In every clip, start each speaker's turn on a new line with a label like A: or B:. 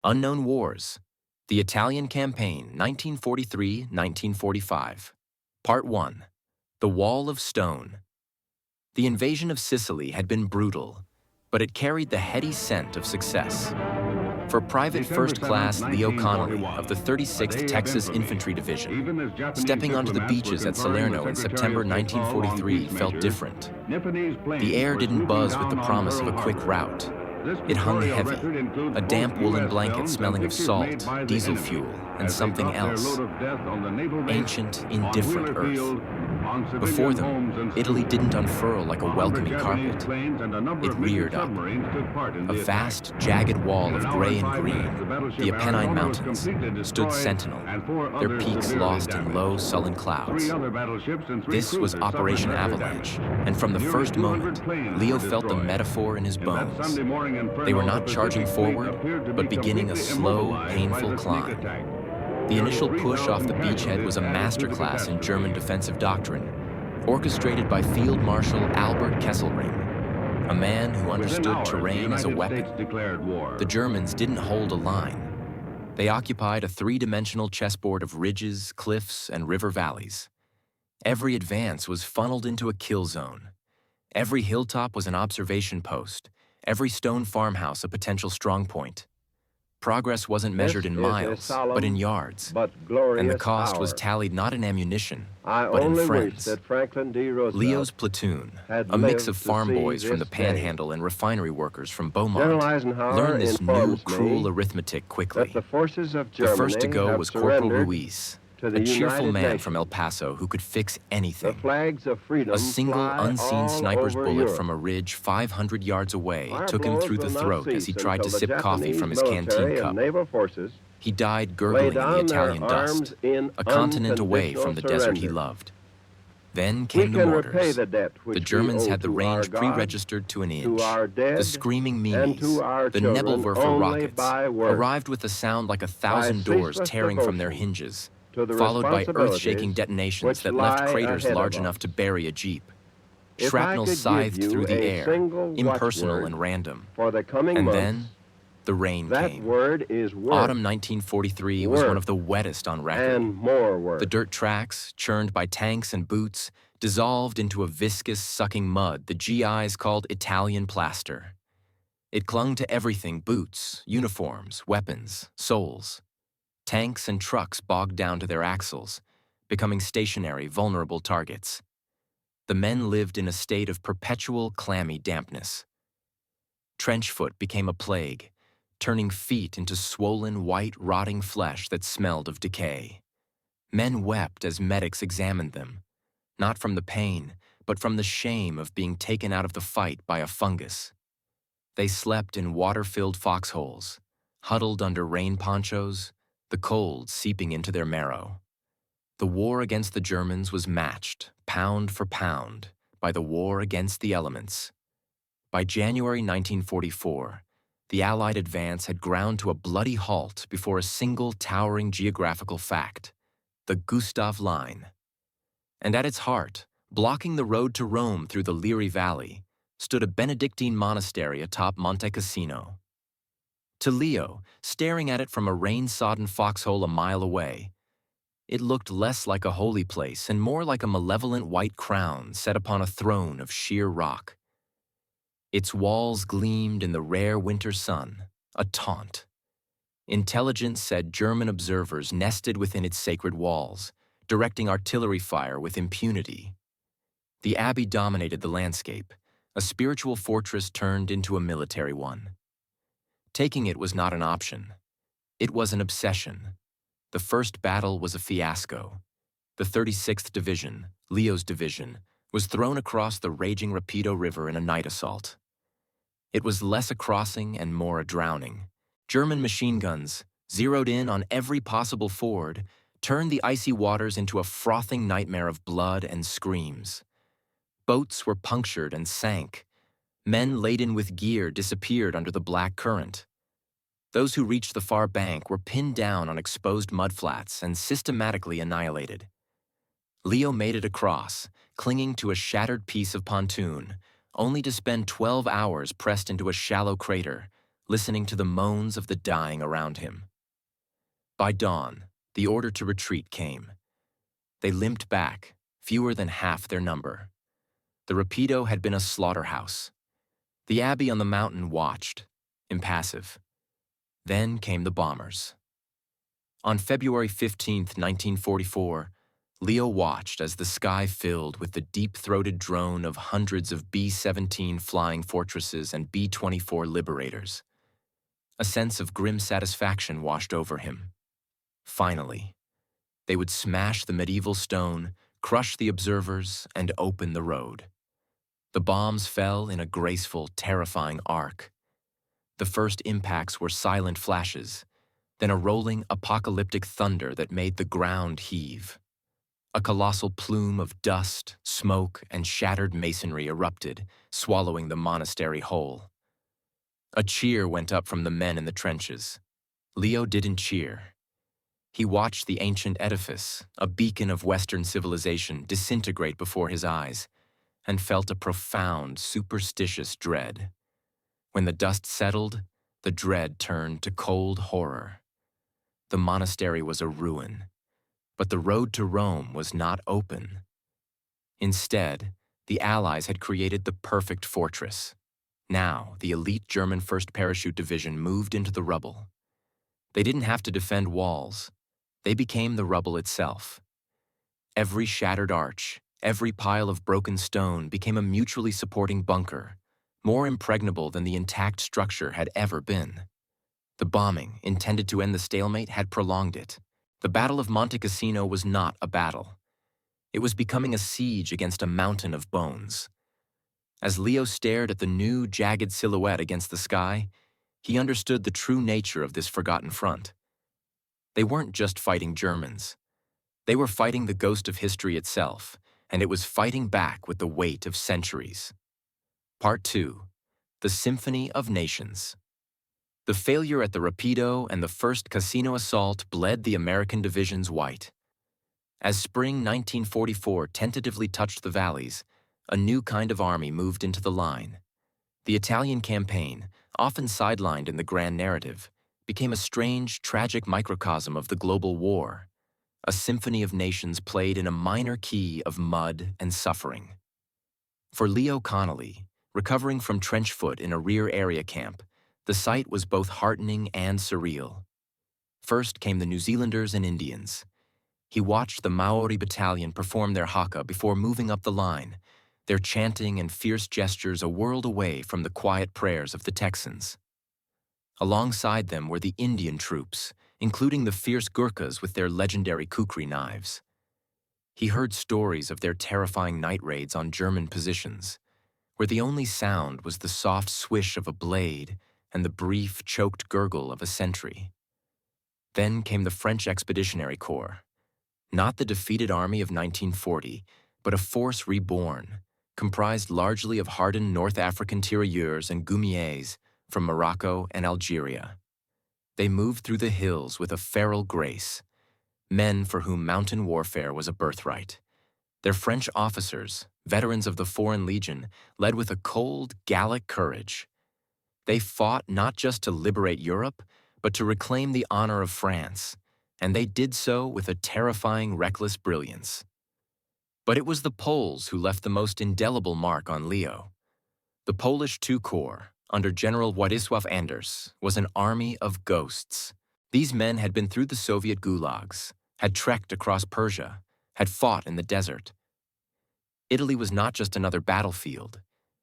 A: Unknown Wars, The Italian Campaign, 1943–1945. Part 1. The Wall of Stone. The invasion of Sicily had been brutal, but it carried the heady scent of success. For Private First Class Leo Connolly of the 36th Texas Infantry Division, stepping onto the beaches at Salerno in September 1943 felt different. The air didn't buzz with the promise of a quick rout. It hung heavy, a damp woolen blanket smelling of salt, diesel fuel, and something else. Ancient, indifferent earth. Before them, Italy didn't unfurl like a welcoming carpet. It reared up. A vast, jagged wall of gray and green, the Apennine Mountains, stood sentinel, their peaks lost in low, sullen clouds. This was Operation Avalanche, and from the first moment, Leo felt the metaphor in his bones. They were not charging forward, but beginning a slow, painful climb. The initial push off the beachhead was a masterclass in German defensive doctrine, orchestrated by Field Marshal Albert Kesselring, a man who understood terrain as a weapon. The Germans didn't hold a line. They occupied a three-dimensional chessboard of ridges, cliffs, and river valleys. Every advance was funneled into a kill zone. Every hilltop was an observation post, every stone farmhouse a potential strong point. Progress wasn't measured in miles, but in yards, and the cost was tallied not in ammunition, but in friends. Leo's platoon, a mix of farm boys from the Panhandle and refinery workers from Beaumont, learned this new, cruel arithmetic quickly. The first to go was Corporal Ruiz, a cheerful man from El Paso who could fix anything. A single, unseen sniper's bullet from a ridge 500 yards away took him through the throat as he tried to sip coffee from his canteen cup. He died gurgling in the Italian dust, a continent away from the desert he loved. Then came the mortars. The Germans had the range pre-registered to an inch. The screaming Mimis, the Nebelwerfer rockets, arrived with a sound like 1,000 doors tearing from their hinges, followed by earth-shaking detonations that left craters large enough to bury a jeep. Shrapnel scythed through the air, impersonal and random. And then, the rain came. Autumn 1943 was one of the wettest on record. The dirt tracks, churned by tanks and boots, dissolved into a viscous, sucking mud the GIs called Italian plaster. It clung to everything: boots, uniforms, weapons, souls. Tanks and trucks bogged down to their axles, becoming stationary, vulnerable targets. The men lived in a state of perpetual, clammy dampness. Trench foot became a plague, turning feet into swollen, white, rotting flesh that smelled of decay. Men wept as medics examined them, not from the pain, but from the shame of being taken out of the fight by a fungus. They slept in water-filled foxholes, huddled under rain ponchos, the cold seeping into their marrow. The war against the Germans was matched, pound for pound, by the war against the elements. By January 1944, the Allied advance had ground to a bloody halt before a single towering geographical fact: the Gustav Line. And at its heart, blocking the road to Rome through the Liri Valley, stood a Benedictine monastery atop Monte Cassino. To Leo, staring at it from a rain-sodden foxhole a mile away, it looked less like a holy place and more like a malevolent white crown set upon a throne of sheer rock. Its walls gleamed in the rare winter sun, a taunt. Intelligence said German observers nested within its sacred walls, directing artillery fire with impunity. The abbey dominated the landscape, a spiritual fortress turned into a military one. Taking it was not an option. It was an obsession. The first battle was a fiasco. The 36th Division, Leo's division, was thrown across the raging Rapido River in a night assault. It was less a crossing and more a drowning. German machine guns, zeroed in on every possible ford, turned the icy waters into a frothing nightmare of blood and screams. Boats were punctured and sank. Men laden with gear disappeared under the black current. Those who reached the far bank were pinned down on exposed mudflats and systematically annihilated. Leo made it across, clinging to a shattered piece of pontoon, only to spend 12 hours pressed into a shallow crater, listening to the moans of the dying around him. By dawn, the order to retreat came. They limped back, fewer than half their number. The Rapido had been a slaughterhouse. The abbey on the mountain watched, impassive. Then came the bombers. On February 15, 1944, Leo watched as the sky filled with the deep-throated drone of hundreds of B-17 flying fortresses and B-24 liberators. A sense of grim satisfaction washed over him. Finally, they would smash the medieval stone, crush the observers, and open the road. The bombs fell in a graceful, terrifying arc. The first impacts were silent flashes, then a rolling, apocalyptic thunder that made the ground heave. A colossal plume of dust, smoke, and shattered masonry erupted, swallowing the monastery whole. A cheer went up from the men in the trenches. Leo didn't cheer. He watched the ancient edifice, a beacon of Western civilization, disintegrate before his eyes, and felt a profound, superstitious dread. When the dust settled, the dread turned to cold horror. The monastery was a ruin, but the road to Rome was not open. Instead, the Allies had created the perfect fortress. Now, the elite German 1st Parachute Division moved into the rubble. They didn't have to defend walls. They became the rubble itself. Every shattered arch, every pile of broken stone became a mutually supporting bunker, more impregnable than the intact structure had ever been. The bombing, intended to end the stalemate, had prolonged it. The Battle of Monte Cassino was not a battle. It was becoming a siege against a mountain of bones. As Leo stared at the new, jagged silhouette against the sky, he understood the true nature of this forgotten front. They weren't just fighting Germans. They were fighting the ghost of history itself, and it was fighting back with the weight of centuries. Part 2. The Symphony of Nations. The failure at the Rapido and the first Cassino assault bled the American divisions white. As spring 1944 tentatively touched the valleys, a new kind of army moved into the line. The Italian campaign, often sidelined in the grand narrative, became a strange, tragic microcosm of the global war, a symphony of nations played in a minor key of mud and suffering. For Leo Connolly, recovering from trench foot in a rear area camp, the sight was both heartening and surreal. First came the New Zealanders and Indians. He watched the Maori battalion perform their haka before moving up the line, their chanting and fierce gestures a world away from the quiet prayers of the Texans. Alongside them were the Indian troops, including the fierce Gurkhas with their legendary kukri knives. He heard stories of their terrifying night raids on German positions, where the only sound was the soft swish of a blade and the brief, choked gurgle of a sentry. Then came the French Expeditionary Corps, not the defeated army of 1940, but a force reborn, comprised largely of hardened North African tirailleurs and goumiers from Morocco and Algeria. They moved through the hills with a feral grace, men for whom mountain warfare was a birthright. Their French officers, veterans of the Foreign Legion, led with a cold, Gallic courage. They fought not just to liberate Europe, but to reclaim the honor of France, and they did so with a terrifying, reckless brilliance. But it was the Poles who left the most indelible mark on Leo. The Polish II Corps, under General Władysław Anders, was an army of ghosts. These men had been through the Soviet gulags, had trekked across Persia, had fought in the desert. Italy was not just another battlefield.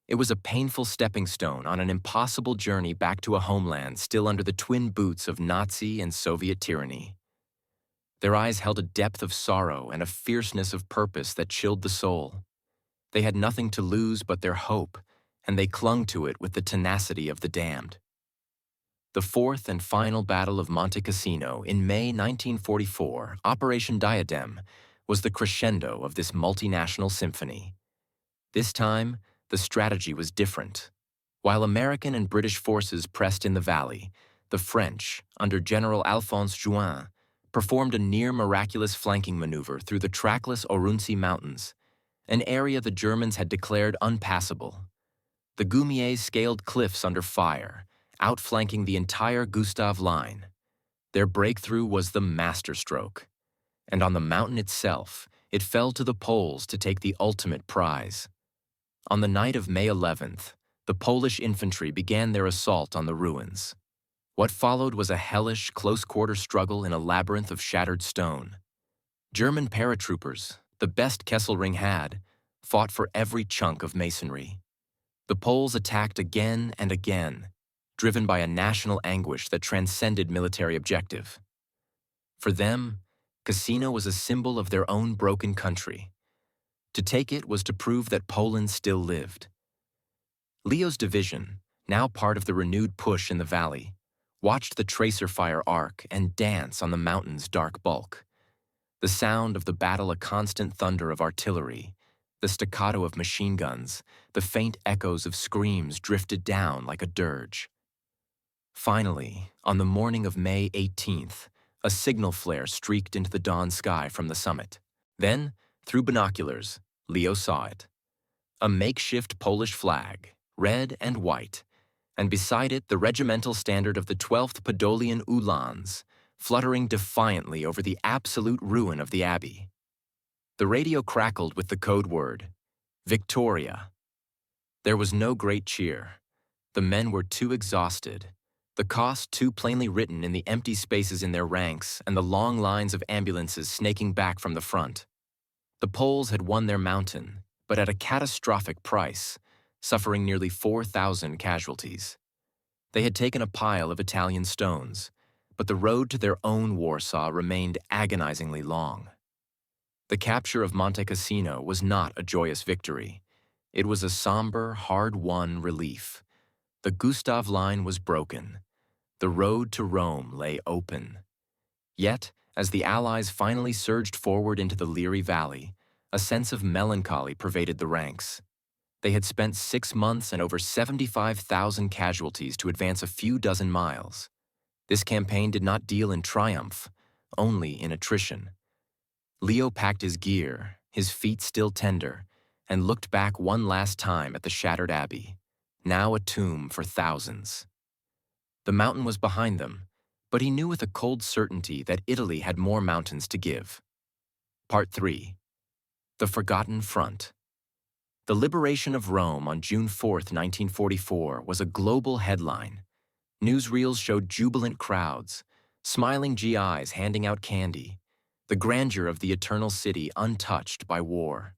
A: It was a painful stepping stone on an impossible journey back to a homeland still under the twin boots of Nazi and Soviet tyranny. Their eyes held a depth of sorrow and a fierceness of purpose that chilled the soul. They had nothing to lose but their hope, and they clung to it with the tenacity of the damned. The fourth and final Battle of Monte Cassino in May 1944, Operation Diadem, was the crescendo of this multinational symphony. This time, the strategy was different. While American and British forces pressed in the valley, the French, under General Alphonse Juin, performed a near-miraculous flanking maneuver through the trackless Orunsi Mountains, an area the Germans had declared unpassable. The Goumiers scaled cliffs under fire, outflanking the entire Gustav line. Their breakthrough was the masterstroke, and on the mountain itself, it fell to the Poles to take the ultimate prize. On the night of May 11th, the Polish infantry began their assault on the ruins. What followed was a hellish, close-quarter struggle in a labyrinth of shattered stone. German paratroopers, the best Kesselring had, fought for every chunk of masonry. The Poles attacked again and again, driven by a national anguish that transcended military objective. For them, Cassino was a symbol of their own broken country. To take it was to prove that Poland still lived. Leo's division, now part of the renewed push in the valley, watched the tracer fire arc and dance on the mountain's dark bulk. The sound of the battle a constant thunder of artillery, the staccato of machine guns, the faint echoes of screams drifted down like a dirge. Finally, on the morning of May 18th, a signal flare streaked into the dawn sky from the summit. Then, through binoculars, Leo saw it. A makeshift Polish flag, red and white, and beside it the regimental standard of the 12th Podolian Uhlans, fluttering defiantly over the absolute ruin of the abbey. The radio crackled with the code word, Victoria. There was no great cheer. The men were too exhausted, the cost too plainly written in the empty spaces in their ranks and the long lines of ambulances snaking back from the front. The Poles had won their mountain, but at a catastrophic price, suffering nearly 4,000 casualties. They had taken a pile of Italian stones, but the road to their own Warsaw remained agonizingly long. The capture of Monte Cassino was not a joyous victory. It was a somber, hard-won relief. The Gustav line was broken. The road to Rome lay open. Yet, as the Allies finally surged forward into the Liri Valley, a sense of melancholy pervaded the ranks. They had spent 6 months and over 75,000 casualties to advance a few dozen miles. This campaign did not deal in triumph, only in attrition. Leo packed his gear, his feet still tender, and looked back one last time at the shattered abbey, now a tomb for thousands. The mountain was behind them, but he knew with a cold certainty that Italy had more mountains to give. Part 3. The Forgotten Front. The liberation of Rome on June 4, 1944, was a global headline. Newsreels showed jubilant crowds, smiling GIs handing out candy, the grandeur of the eternal city untouched by war.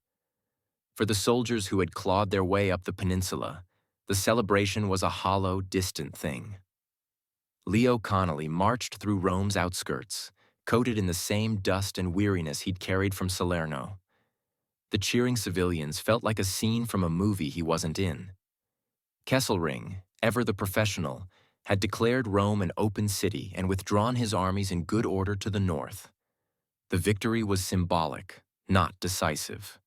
A: For the soldiers who had clawed their way up the peninsula, the celebration was a hollow, distant thing. Leo Connolly marched through Rome's outskirts, coated in the same dust and weariness he'd carried from Salerno. The cheering civilians felt like a scene from a movie he wasn't in. Kesselring, ever the professional, had declared Rome an open city and withdrawn his armies in good order to the north. The victory was symbolic, not decisive.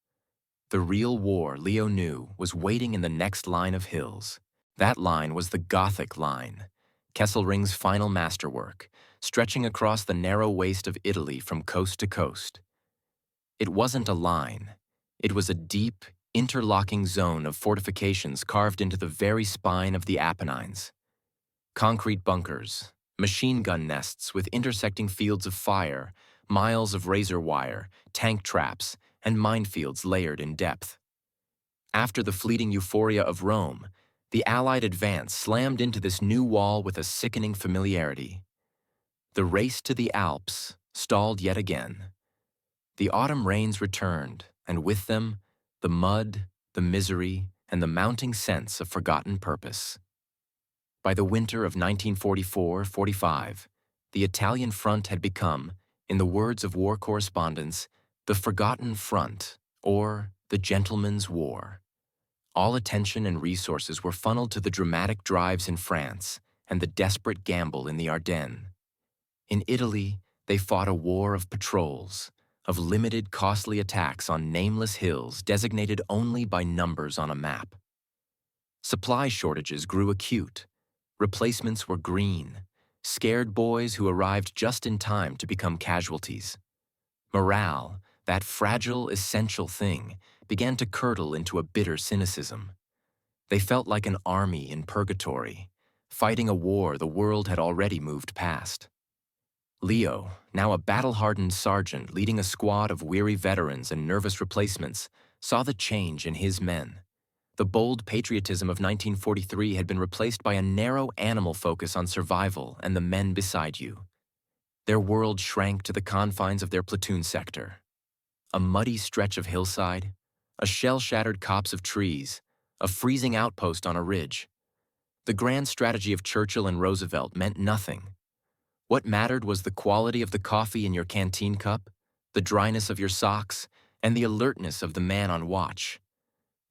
A: The real war, Leo knew, was waiting in the next line of hills. That line was the Gothic line, Kesselring's final masterwork, stretching across the narrow waste of Italy from coast to coast. It wasn't a line. It was a deep, interlocking zone of fortifications carved into the very spine of the Apennines. Concrete bunkers, machine gun nests with intersecting fields of fire, miles of razor wire, tank traps, and minefields layered in depth. After the fleeting euphoria of Rome, the Allied advance slammed into this new wall with a sickening familiarity. The race to the Alps stalled yet again. The autumn rains returned, and with them, the mud, the misery, and the mounting sense of forgotten purpose. By the winter of 1944-45, the Italian front had become, in the words of war correspondents, the Forgotten Front, or the Gentleman's War. All attention and resources were funneled to the dramatic drives in France and the desperate gamble in the Ardennes. In Italy, they fought a war of patrols, of limited, costly attacks on nameless hills designated only by numbers on a map. Supply shortages grew acute. Replacements were green, scared boys who arrived just in time to become casualties. Morale, that fragile, essential thing, began to curdle into a bitter cynicism. They felt like an army in purgatory, fighting a war the world had already moved past. Leo, now a battle-hardened sergeant leading a squad of weary veterans and nervous replacements, saw the change in his men. The bold patriotism of 1943 had been replaced by a narrow animal focus on survival and the men beside you. Their world shrank to the confines of their platoon sector. A muddy stretch of hillside, a shell-shattered copse of trees, a freezing outpost on a ridge. The grand strategy of Churchill and Roosevelt meant nothing. What mattered was the quality of the coffee in your canteen cup, the dryness of your socks, and the alertness of the man on watch.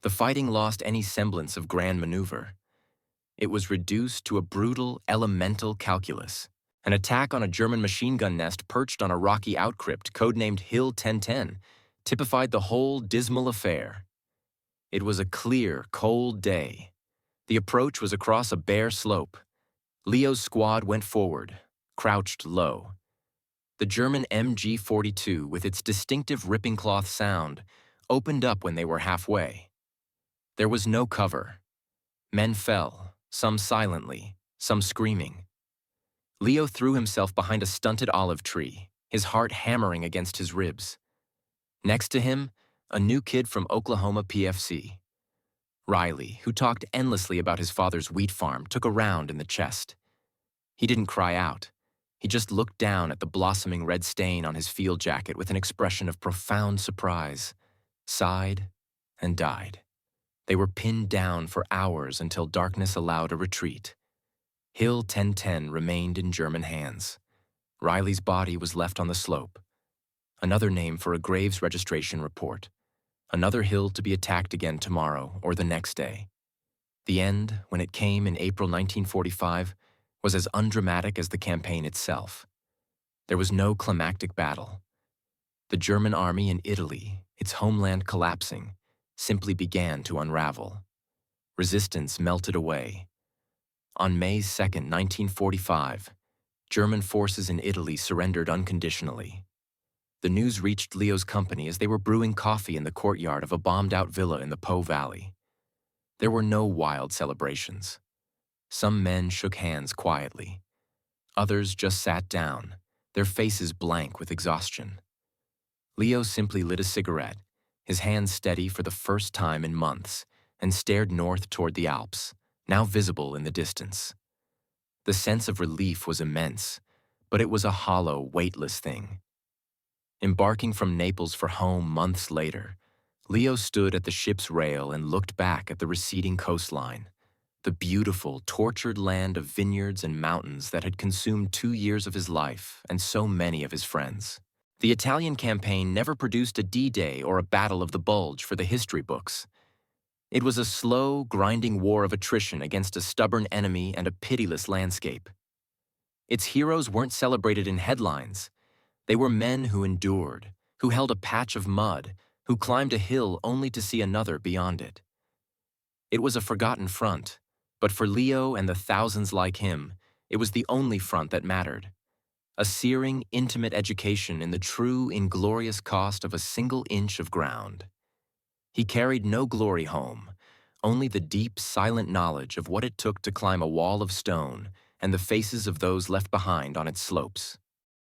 A: The fighting lost any semblance of grand maneuver. It was reduced to a brutal, elemental calculus. An attack on a German machine gun nest perched on a rocky outcrypt, codenamed Hill 1010, typified the whole dismal affair. It was a clear, cold day. The approach was across a bare slope. Leo's squad went forward, crouched low. The German MG-42, with its distinctive ripping cloth sound, opened up when they were halfway. There was no cover. Men fell, some silently, some screaming. Leo threw himself behind a stunted olive tree, his heart hammering against his ribs. Next to him, a new kid from Oklahoma PFC. Riley, who talked endlessly about his father's wheat farm, took a round in the chest. He didn't cry out. He just looked down at the blossoming red stain on his field jacket with an expression of profound surprise, sighed, and died. They were pinned down for hours until darkness allowed a retreat. Hill 1010 remained in German hands. Riley's body was left on the slope. Another name for a graves registration report. Another hill to be attacked again tomorrow or the next day. The end, when it came in April 1945, was as undramatic as the campaign itself. There was no climactic battle. The German army in Italy, its homeland collapsing, simply began to unravel. Resistance melted away. On May 2, 1945, German forces in Italy surrendered unconditionally. The news reached Leo's company as they were brewing coffee in the courtyard of a bombed-out villa in the Po Valley. There were no wild celebrations. Some men shook hands quietly. Others just sat down, their faces blank with exhaustion. Leo simply lit a cigarette, his hands steady for the first time in months, and stared north toward the Alps, now visible in the distance. The sense of relief was immense, but it was a hollow, weightless thing. Embarking from Naples for home months later, Leo stood at the ship's rail and looked back at the receding coastline, the beautiful, tortured land of vineyards and mountains that had consumed 2 years of his life and so many of his friends. The Italian campaign never produced a D-Day or a Battle of the Bulge for the history books. It was a slow, grinding war of attrition against a stubborn enemy and a pitiless landscape. Its heroes weren't celebrated in headlines. They were men who endured, who held a patch of mud, who climbed a hill only to see another beyond it. It was a forgotten front, but for Leo and the thousands like him, it was the only front that mattered. A searing, intimate education in the true, inglorious cost of a single inch of ground. He carried no glory home, only the deep, silent knowledge of what it took to climb a wall of stone and the faces of those left behind on its slopes.